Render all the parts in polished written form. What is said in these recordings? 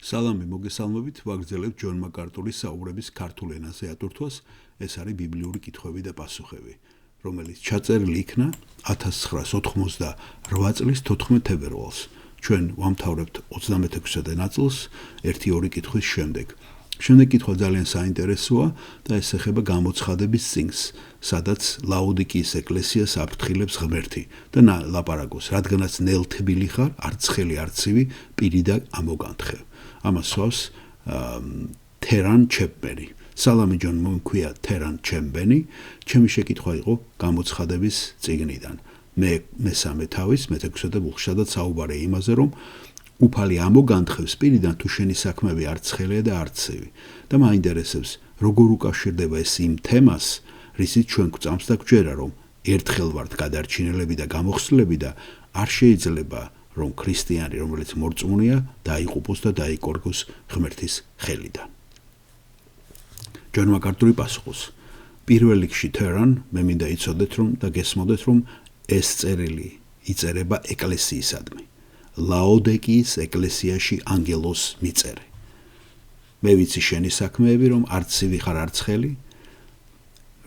სალამი მოგესალმებით, ვაგრძელებთ ჯონ მაკარტურის საუბრების ქართულ ენაზე ატვირთვას, ეს არის ბიბლიური კითხვები და პასუხები, რომელიც ჩაწერილი იქნა 1988 წლის 14 თებერვალს. ჩვენ ვამთავრებთ 36-ე ნაწილს, 1-2 კითხვის შემდეგ. შემდეგ კითხვა ძალიან საინტერესოა და ეს ეხება გამოცხადების წიგნს, სადაც ლაოდიკიის ეკლესიას აფრთხილებს ღმერთი და ლაპარაკობს, რადგანაც ნელთბილი ხარ, არცხელი არცივი პირიდან ამოგანთხევ. ამას სვავს თერან ჩეპბენი. სალამი ჯონ, მომქვია თერან ჩემბენი, ჩემი შეკითხვა იყო გამოცხადების წიგნიდან. მესამე თავის, მე-6 და 5-შადაც საუბარი იმაზე, რომ უფალი ამოგანთხევს პირიდან თუ შენი საქმეები არცხელია და არცივი. და მაინტერესებს, როგორ უკავშირდება ეს იმ თემას, რისიც ჩვენ გვწამს და გვჯერა, რომ ერთხელ ვართ გადარჩინელები და გამოხსნილები და არ შეიძლება რომ ქრისტიანი, რომელიც მორწმუნეა, დაიყუპოს და დაიკორგოს ღმერთის ხელიდან. ჯონ მაკარტური პასუხობს. პირველ რიგში თერან, მე მინდა იცოდეთ რომ და გესმოდეთ რომ ეს წერილი იწერება ეკლესიისადმი. ლაოდიკიის ეკლესიაში ანგელოს მიწერე. მე ვიცი შენი საქმეები, რომ არ ცივი ხარ არცხელი,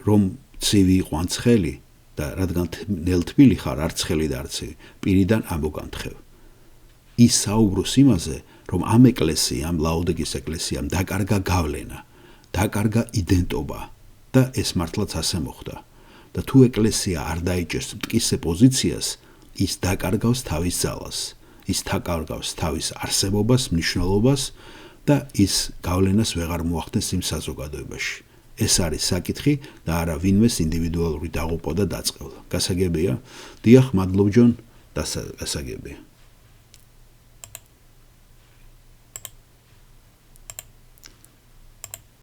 რომ ცივი იყო ანცხელი და რადგან ნელთბილი ხარ არცხელი და არცივი, პირიდან ამოგანთხევ. ის საუბრობს იმაზე, რომ ამ ეკლესიამ, ლაოდიკიის ეკლესიამ დაკარგა გავლენა, დაკარგა იდენტობა და ეს მართლაც ასე მოხდა. და თუ ეკლესია არ დაიჭერს მტკიცე პოზიციას, ის დაკარგავს თავის ძალას, ის დაკარგავს თავის არსებობას, მნიშვნელობას და ის გავლენას ვეღარ მოახდენს იმ საზოგადოებაში. ეს არის საკითხი და არა ვინმეს ინდივიდუალური დაღუპვა და დაწყევლა. გასაგებია? დიახ, მადლობ ჯონ, გასაგებია.